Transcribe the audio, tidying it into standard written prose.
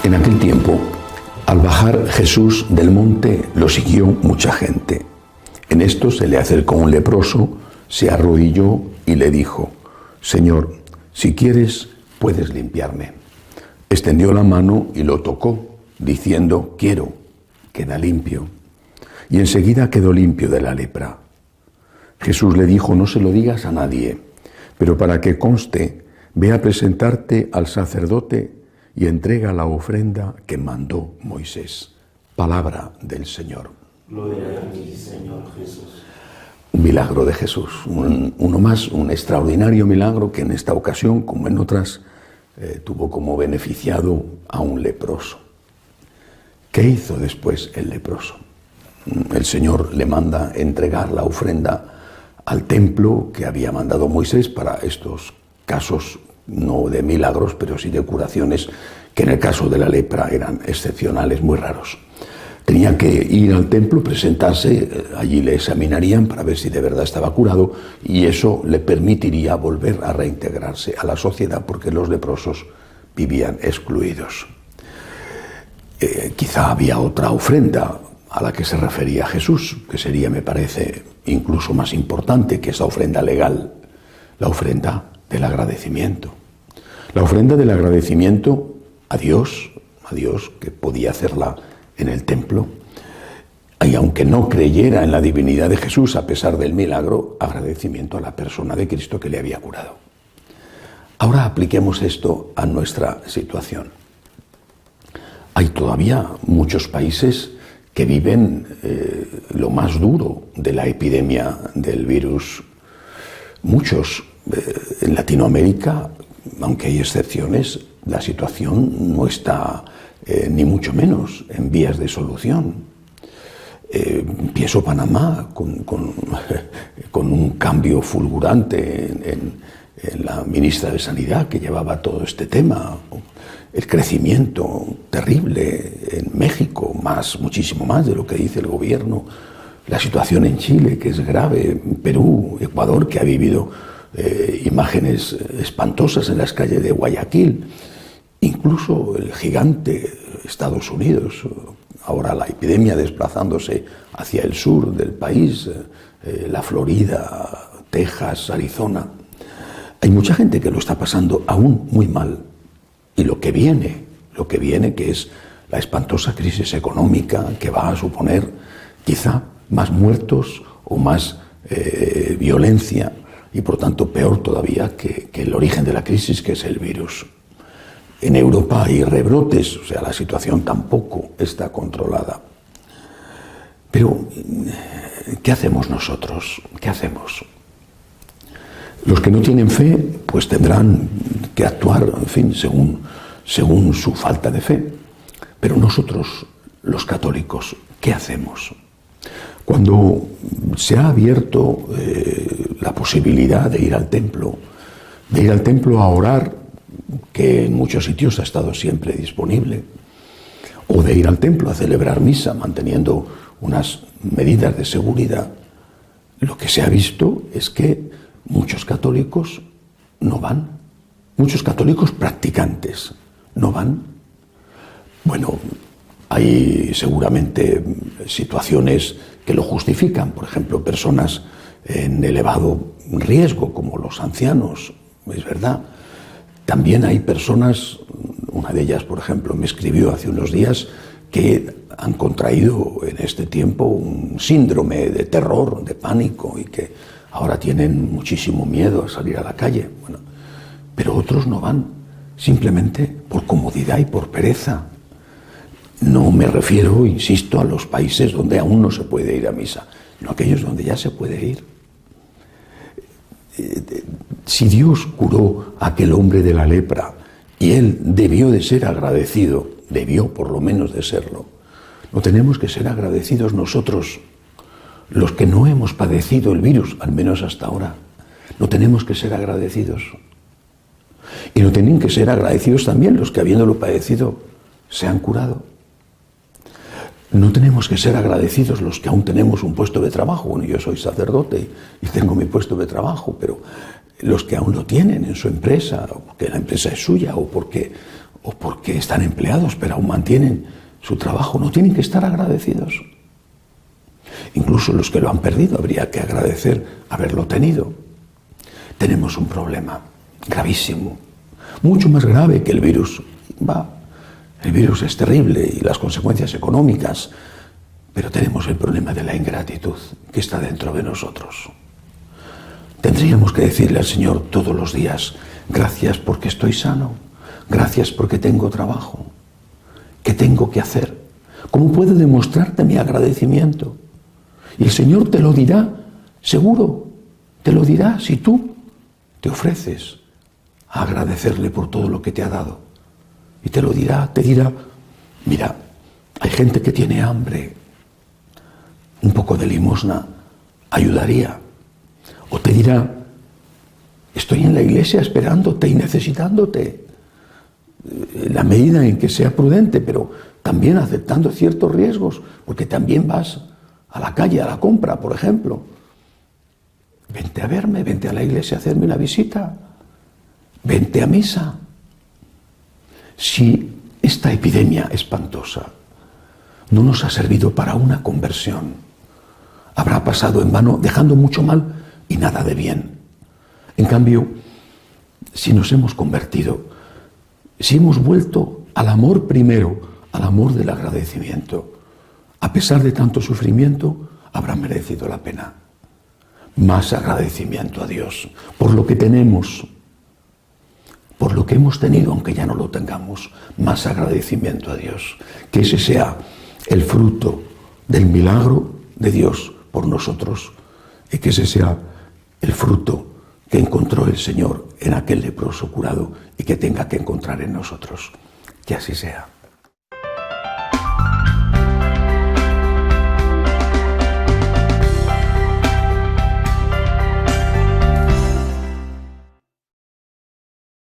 En aquel tiempo, al bajar Jesús del monte, lo siguió mucha gente. En esto se le acercó un leproso, se arrodilló y le dijo: Señor, si quieres, puedes limpiarme. Extendió la mano y lo tocó, diciendo: quiero, queda limpio. Y enseguida quedó limpio de la lepra. Jesús le dijo: no se lo digas a nadie, pero para que conste, ve a presentarte al sacerdote y entrega la ofrenda que mandó Moisés. Palabra del Señor. Gloria a ti, Señor Jesús. Un milagro de Jesús, uno más, un extraordinario milagro que en esta ocasión, como en otras, tuvo como beneficiado a un leproso. ¿Qué hizo después el leproso? El Señor le manda entregar la ofrenda al templo que había mandado Moisés para estos casos, no de milagros, pero sí de curaciones, que en el caso de la lepra eran excepcionales, muy raros. Tenía que ir al templo, presentarse, allí le examinarían para ver si de verdad estaba curado, y eso le permitiría volver a reintegrarse a la sociedad, porque los leprosos vivían excluidos. Quizá había otra ofrenda a la que se refería Jesús, que sería, me parece, incluso más importante que esa ofrenda legal, la ofrenda del agradecimiento. La ofrenda del agradecimiento a Dios, que podía hacerla en el templo, y aunque no creyera en la divinidad de Jesús a pesar del milagro, agradecimiento a la persona de Cristo que le había curado. Ahora apliquemos esto a nuestra situación. Hay todavía muchos países que viven lo más duro de la epidemia del virus. Muchos en Latinoamérica, aunque hay excepciones, la situación no está ni mucho menos en vías de solución. Pienso Panamá con un cambio fulgurante en la ministra de Sanidad que llevaba todo este tema. El crecimiento terrible en México, muchísimo más de lo que dice el gobierno. La situación en Chile, que es grave, Perú, Ecuador, que ha vivido imágenes espantosas en las calles de Guayaquil. Incluso el gigante Estados Unidos, ahora la epidemia desplazándose hacia el sur del país, la Florida, Texas, Arizona. Hay mucha gente que lo está pasando aún muy mal. Y lo que viene, que es la espantosa crisis económica que va a suponer quizá más muertos o más violencia, y por tanto peor todavía que el origen de la crisis, que es el virus. En Europa hay rebrotes, o sea, la situación tampoco está controlada. Pero, ¿qué hacemos nosotros? ¿Qué hacemos? Los que no tienen fe, pues tendrán que actuar, en fin, según su falta de fe. Pero nosotros, los católicos, ¿qué hacemos? Cuando se ha abierto la posibilidad de ir al templo a orar, que en muchos sitios ha estado siempre disponible, o de ir al templo a celebrar misa manteniendo unas medidas de seguridad, lo que se ha visto es que muchos católicos no van, muchos católicos practicantes no van. Bueno, hay seguramente situaciones que lo justifican, por ejemplo, personas en elevado riesgo, como los ancianos, es verdad. También hay personas, una de ellas, por ejemplo, me escribió hace unos días, que han contraído en este tiempo un síndrome de terror, de pánico, y que ahora tienen muchísimo miedo a salir a la calle. Bueno, pero otros no van, simplemente por comodidad y por pereza. No me refiero, insisto, a los países donde aún no se puede ir a misa, sino a aquellos donde ya se puede ir. Si Dios curó a aquel hombre de la lepra y él debió de ser agradecido, debió por lo menos de serlo, no tenemos que ser agradecidos nosotros, los que no hemos padecido el virus, al menos hasta ahora. No tenemos que ser agradecidos. Y no tienen que ser agradecidos también los que, habiéndolo padecido, se han curado. No tenemos que ser agradecidos los que aún tenemos un puesto de trabajo. Bueno, yo soy sacerdote y tengo mi puesto de trabajo, pero los que aún lo tienen en su empresa, o porque la empresa es suya, o porque o porque están empleados pero aún mantienen su trabajo, no tienen que estar agradecidos. Incluso los que lo han perdido habría que agradecer haberlo tenido. Tenemos un problema gravísimo, mucho más grave que el virus. El virus es terrible y las consecuencias económicas, pero tenemos el problema de la ingratitud que está dentro de nosotros. Tendríamos que decirle al Señor todos los días: gracias porque estoy sano, gracias porque tengo trabajo. ¿Qué tengo que hacer? ¿Cómo puedo demostrarte mi agradecimiento? Y el Señor te lo dirá, seguro, te lo dirá si tú te ofreces a agradecerle por todo lo que te ha dado. Y te lo dirá, te dirá: mira, hay gente que tiene hambre, un poco de limosna ayudaría. O te dirá: estoy en la iglesia esperándote y necesitándote, en la medida en que sea prudente, pero también aceptando ciertos riesgos, porque también vas a la calle, a la compra, por ejemplo. Vente a verme, vente a la iglesia a hacerme una visita, vente a misa. Si esta epidemia espantosa no nos ha servido para una conversión, habrá pasado en vano, dejando mucho mal y nada de bien. En cambio, si nos hemos convertido, si hemos vuelto al amor primero, al amor del agradecimiento, a pesar de tanto sufrimiento, habrá merecido la pena. Más agradecimiento a Dios por lo que tenemos, por lo que hemos tenido, aunque ya no lo tengamos. Más agradecimiento a Dios. Que ese sea el fruto del milagro de Dios por nosotros, y que ese sea el fruto que encontró el Señor en aquel leproso curado y que tenga que encontrar en nosotros. Que así sea.